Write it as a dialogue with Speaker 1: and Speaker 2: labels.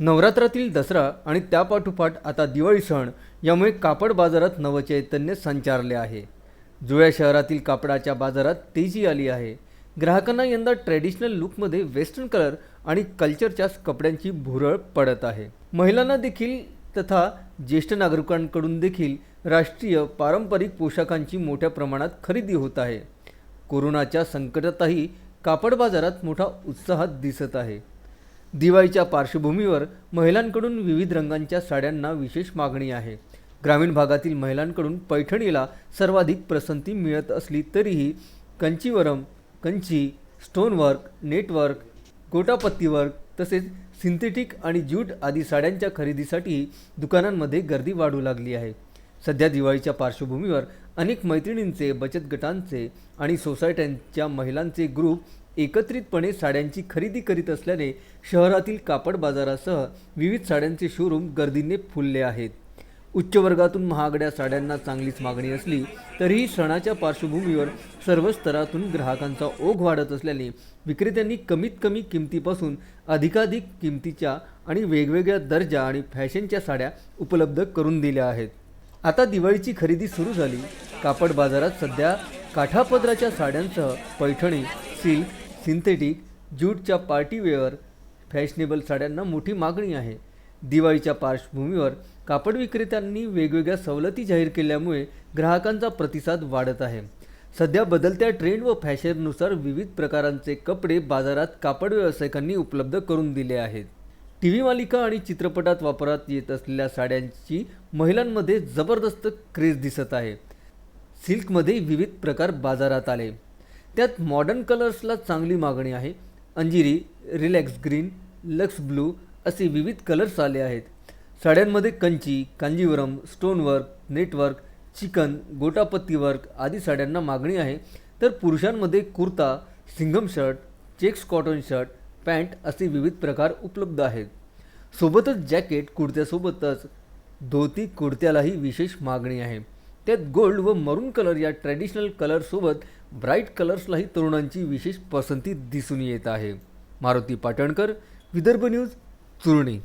Speaker 1: नवरात्रातील दसरा आणि त्यापाठोपाठ आता दिवाळी सण यामुळे कापड बाजारात नवचैतन्य संचारले आहे. जुळ्या शहरातील कापडाच्या बाजारात तेजी आली आहे. ग्राहकांना यंदा ट्रेडिशनल लुकमध्ये वेस्टर्न कलर आणि कल्चरच्या कपड्यांची भुरळ पडत आहे. महिलांना देखील तथा ज्येष्ठ नागरिकांकडून देखील राष्ट्रीय पारंपरिक पोशाखांची मोठ्या प्रमाणात खरेदी होत आहे. कोरोनाच्या संकटातही कापड बाजारात मोठा उत्साह दिसत आहे. दिवाळीच्या पार्श्वभूमीवर महिलांकडून विविध रंगांच्या साड्यांना विशेष मागणी आहे. ग्रामीण भागातील महिलांकडून पैठणीला सर्वाधिक पसंती मिळत असली तरीही कंचीवरम, कंची, स्टोनवर्क, नेटवर्क, गोटापत्ती वर्क तसेच सिंथेटिक आणि ज्यूट आदी साड्यांच्या खरेदीसाठी दुकानांमध्ये गर्दी वाढू लागली आहे. सध्या दिवाळीच्या पार्श्वभूमीवर अनेक मैत्रिणींचे, बचत गटांचे आणि सोसायट्यांच्या महिलांचे ग्रुप एकत्रितपणे साड्यांची खरेदी करीत असल्याने शहरातील कापड बाजारासह विविध साड्यांचे शोरूम गर्दीने फुलले आहेत. उच्च वर्गातून महागड्या साड्यांना चांगलीच मागणी असली तरीही सणाच्या पार्श्वभूमीवर सर्व स्तरातून ग्राहकांचा ओघ वाढत असल्याने विक्रेत्यांनी कमीत कमी किमतीपासून अधिकाधिक किमतीच्या आणि वेगवेगळ्या दर्जा आणि फॅशनच्या साड्या उपलब्ध करून दिल्या आहेत. आता दिवाळीची खरेदी सुरू झाली. कापड बाजारात सध्या काठापदराच्या साड्यांसह पैठणी, सिल्क, सिंथेटिक, ज्यूटच्या पार्टीवेअर, फॅशनेबल साड्यांना मोठी मागणी आहे. दिवाळीच्या पार्श्वभूमीवर कापड विक्रेत्यांनी वेगवेगळ्या सवलती जाहीर केल्यामुळे ग्राहकांचा प्रतिसाद वाढत आहे. सध्या बदलत्या ट्रेंड व फॅशननुसार विविध प्रकारांचे कपडे बाजारात कापड व्यावसायिकांनी उपलब्ध करून दिले आहेत. टीव्ही मालिका आणि चित्रपटात वापरात येत असलेल्या साड्यांची महिलांमध्ये जबरदस्त क्रेज दिसत आहे. सिल्कमध्ये विविध प्रकार बाजारात आले. त्यात मॉडर्न कलर्सला चांगली मागणी आहे. अंजिरी, रिलॅक्स ग्रीन, लक्स ब्लू असे विविध कलर्स आले आहेत. साड्यांमध्ये Kanchi, Kanjivaram, stonework, network, chikan, gotapatti work आदी साड्यांना मागणी आहे. तर पुरुषांमध्ये kurta, Singham shirt, checks cotton shirt, pant असे विविध प्रकार उपलब्ध आहेत. सोबतच जॅकेट कुर्त्यासोबतच धोती कुर्त्यालाही विशेष मागणी आहे. त्यात गोल्ड व मरून कलर या ट्रॅडिशनल कलरसोबत ब्राईट कलर्सलाही तरुणांची विशेष पसंती दिसून येत आहे. मारुती पाटणकर, विदर्भ न्यूज, चुरणी.